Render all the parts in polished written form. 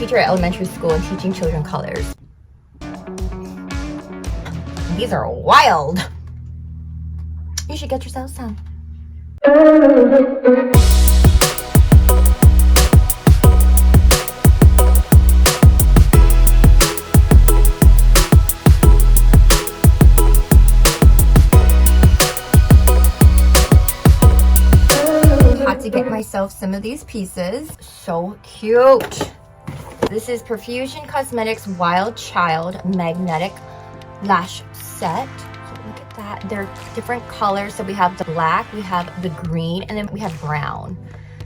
teacher at elementary school and teaching children colors. These are wild. You should get yourself some. Had to get myself some of these pieces. So cute. This is Profusion Cosmetics Wild Child Magnetic Lash Set. So look at that. They're different colors. So we have the black, we have the green, and then we have brown.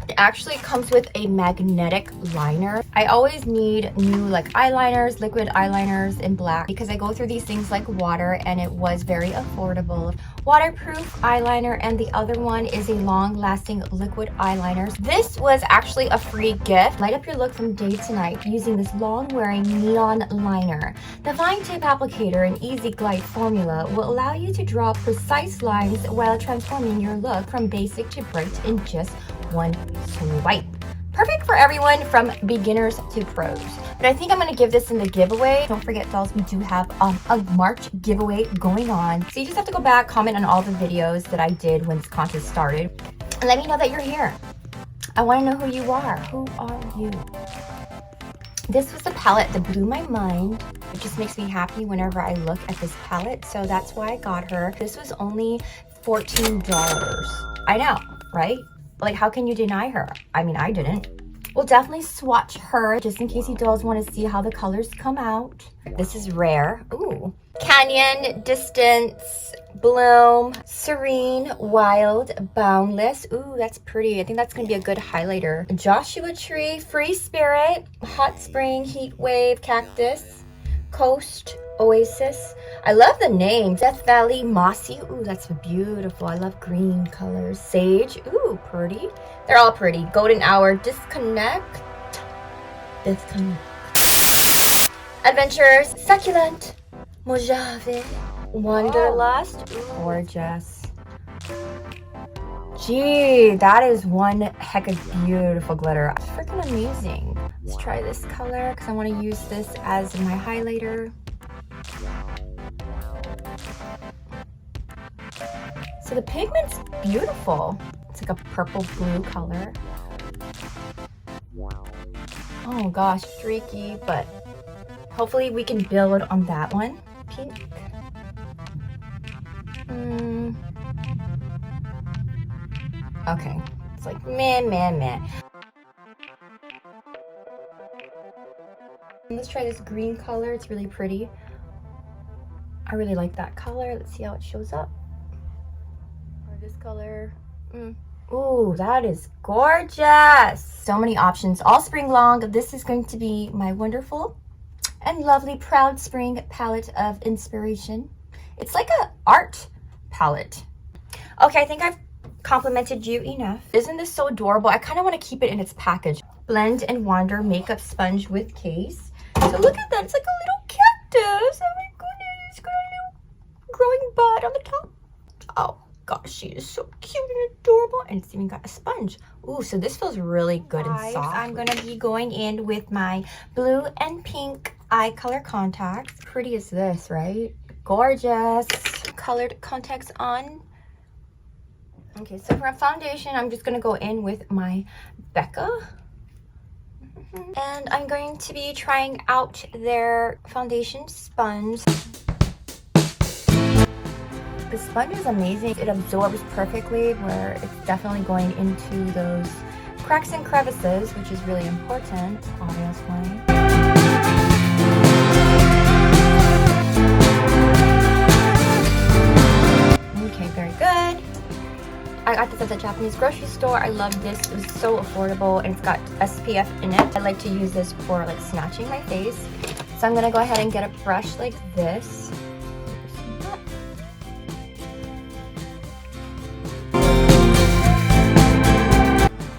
It actually comes with a magnetic liner. I always need new like eyeliners, liquid eyeliners in black because I go through these things like water, and it was very affordable. Waterproof eyeliner, and the other one is a long-lasting liquid eyeliner. This was actually a free gift. Light up your look from day to night using this long-wearing neon liner. The fine tip applicator and easy glide formula will allow you to draw precise lines while transforming your look from basic to bright in just one swipe. Perfect for everyone from beginners to pros. But I think I'm going to give this in the giveaway. Don't forget, dolls, we do have a March giveaway going on. So you just have to go back, comment on all the videos that I did when this contest started, and let me know that you're here. I want to know who you are. Who are you? This was a palette that blew my mind. It just makes me happy whenever I look at this palette. So that's why I got her. This was only $14. I know, right? Like, how can you deny her? I mean, I didn't. We'll definitely swatch her just in case you dolls want to see how the colors come out. This is Rare. Ooh. Canyon, Distance, Bloom, Serene, Wild, Boundless. Ooh, that's pretty. I think that's going to be a good highlighter. Joshua Tree, Free Spirit, Hot Spring, Heat Wave, Cactus, Coast, Oasis. I love the name. Death Valley, Mossy. Ooh, that's beautiful. I love green colors. Sage. Ooh, pretty. They're all pretty. Golden Hour, Disconnect. Adventures, Succulent, Mojave, Wanderlust. Ooh, gorgeous. Gee, that is one heck of beautiful glitter. Freaking amazing. Let's try this color because I want to use this as my highlighter. So the pigment's beautiful. It's like a purple blue color. Oh gosh, streaky, but hopefully we can build on that one. Pink. Okay, it's like meh. Let's try this green color. It's really pretty. I really like that color. Let's see how it shows up. Or this color. Ooh, that is gorgeous. So many options all spring long. This is going to be my wonderful and lovely Proud Spring palette of inspiration. It's like an art palette. Okay, I think I've complimented you enough. Isn't this so adorable? I kind of want to keep it in its package. Blend and Wander makeup sponge with case. So look at that. It's like a little cactus. Oh my goodness. It's got a little growing bud on the top. Oh gosh, she is so cute and adorable. And it's even got a sponge. Ooh, so this feels really good and soft. I'm going to be going in with my blue and pink eye color contacts. Pretty as this, right? Gorgeous. Colored contacts on. Okay, so for a foundation, I'm just going to go in with my Becca. And I'm going to be trying out their foundation sponge. The sponge is amazing. It absorbs perfectly, where it's definitely going into those cracks and crevices, which is really important, obviously. Okay, very good. I got this at the Japanese grocery store. I love this. It was so affordable, and it's got SPF in it. I like to use this for like snatching my face. So I'm gonna go ahead and get a brush like this.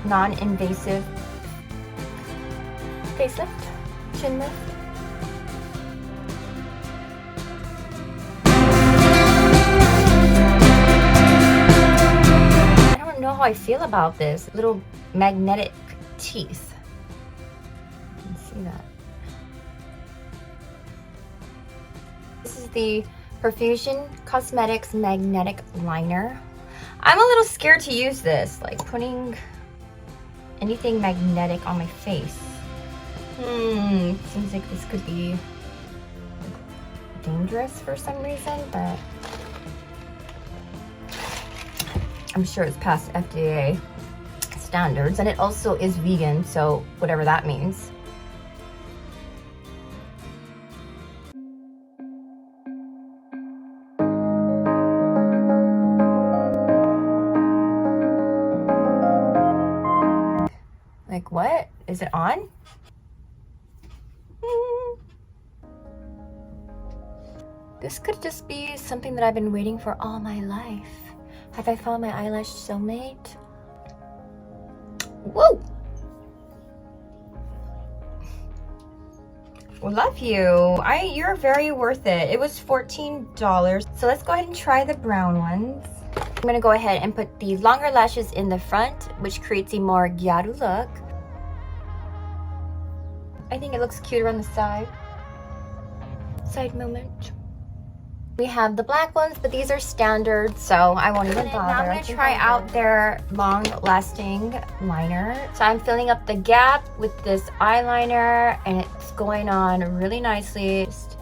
Non-invasive facelift, chin lift. I don't know how I feel about this. Little magnetic teeth. Let's see that. This is the Profusion Cosmetics Magnetic Liner. I'm a little scared to use this, like putting anything magnetic on my face. Seems like this could be dangerous for some reason, but I'm sure it's past FDA standards, and it also is vegan, so whatever that means. Like, what? Is it on? This could just be something that I've been waiting for all my life. Have I found my eyelash soulmate? Whoa! Well, love you. You're very worth it. It was $14. So let's go ahead and try the brown ones. I'm gonna go ahead and put the longer lashes in the front, which creates a more Gyaru look. I think it looks cuter on the side. Side moment. We have the black ones, but these are standard, so I won't even bother. Now I'm going to try out their long-lasting liner. So I'm filling up the gap with this eyeliner, and it's going on really nicely. Just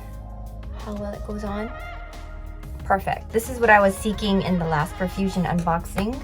how well it goes on. Perfect. This is what I was seeking in the last Profusion unboxing.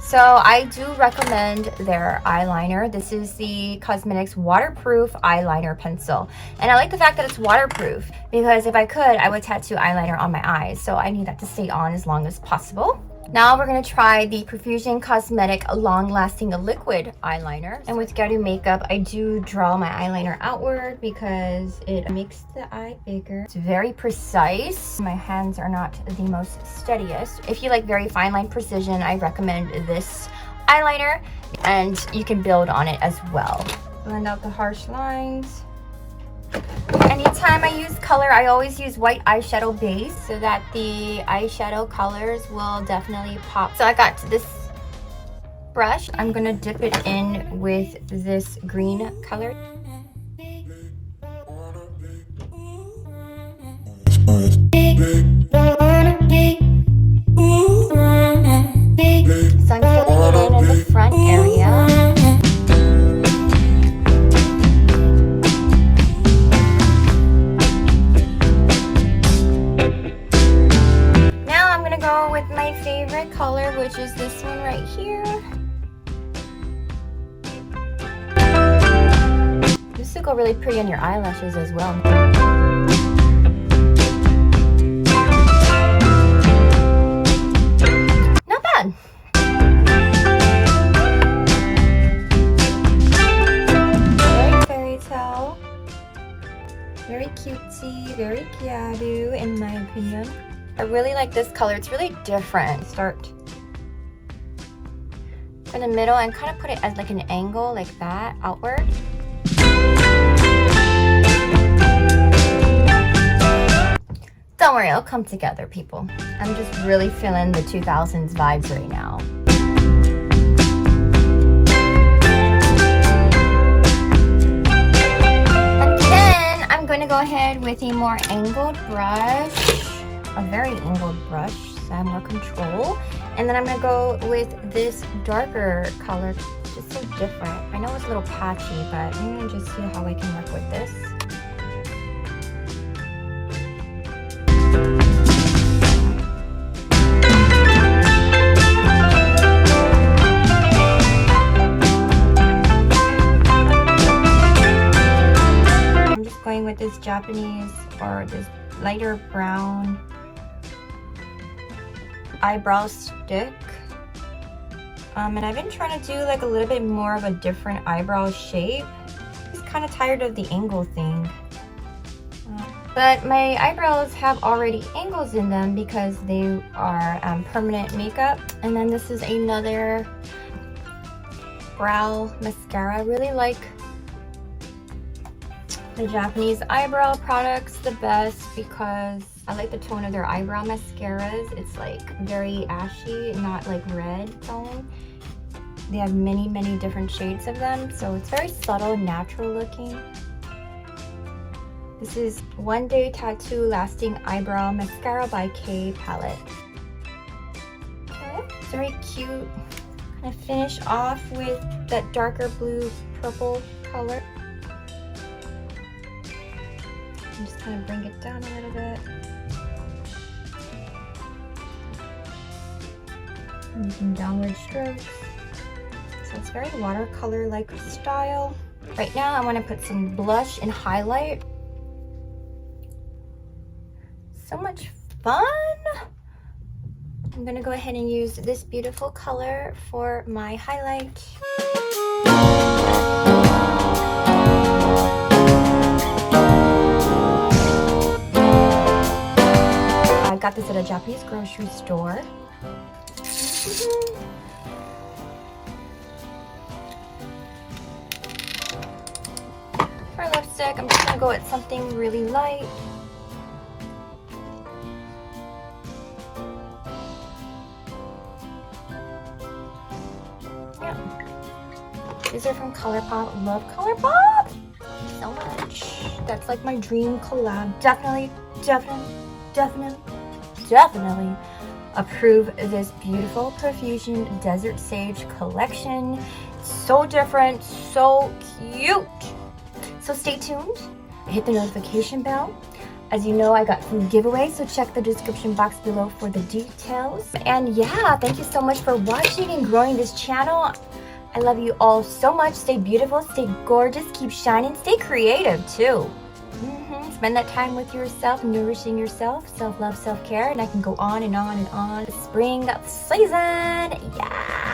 So I do recommend their eyeliner. This is the Cosmetics Waterproof Eyeliner Pencil. And I like the fact that it's waterproof, because if I could, I would tattoo eyeliner on my eyes. So I need that to stay on as long as possible. Now we're going to try the Profusion Cosmetic Long-Lasting Liquid Eyeliner. And with Gyaru makeup, I do draw my eyeliner outward because it makes the eye bigger. It's very precise. My hands are not the most steadiest. If you like very fine line precision, I recommend this eyeliner, and you can build on it as well. Blend out the harsh lines. Anytime I use color, I always use white eyeshadow base so that the eyeshadow colors will definitely pop. So I got this brush. I'm gonna dip it in with this green color. So I'm filling it in the front area. With my favorite color, which is this one right here. This will go really pretty on your eyelashes as well. Not bad. Very fairy tale. Very cutesy, very Gyaru in my opinion. I really like this color. It's really different. Start in the middle and kind of put it as like an angle like that, outward. Don't worry, it'll come together, people. I'm just really feeling the 2000s vibes right now. And then I'm going to go ahead with a more angled brush. A very angled brush, so I have more control. And then I'm gonna go with this darker color. It's just so different. I know it's a little patchy, but I'm gonna just see how I can work with this. I'm just going with this Japanese, or this lighter brown eyebrow stick, and I've been trying to do like a little bit more of a different eyebrow shape. I'm just kind of tired of the angle thing, but my eyebrows have already angles in them because they are permanent makeup. And then this is another brow mascara. I really like the Japanese eyebrow products the best because I like the tone of their eyebrow mascaras. It's like very ashy, not like red tone. They have many different shades of them, so it's very subtle and natural looking. This is One Day Tattoo Lasting Eyebrow Mascara by K Palette. Okay, it's very cute. I'm gonna finish off with that darker blue purple color. I'm just kind of bring it down a little bit. Using downward strokes. So it's very watercolor-like style. Right now I want to put some blush and highlight. So much fun! I'm gonna go ahead and use this beautiful color for my highlight. I got this at a Japanese grocery store. For lipstick, I'm just gonna go with something really light. Yeah. These are from ColourPop. Love ColourPop so much. That's like my dream collab. Definitely approve this beautiful Profusion Desert Sage collection. So different, so cute. So stay tuned. Hit the notification bell. As you know, I got some giveaways, so check the description box below for the details. And yeah, thank you so much for watching and growing this channel. I love you all so much. Stay beautiful, stay gorgeous, keep shining, stay creative too. Spend that time with yourself, nourishing yourself, self-love, self-care, and I can go on and on and on. Spring season, yeah!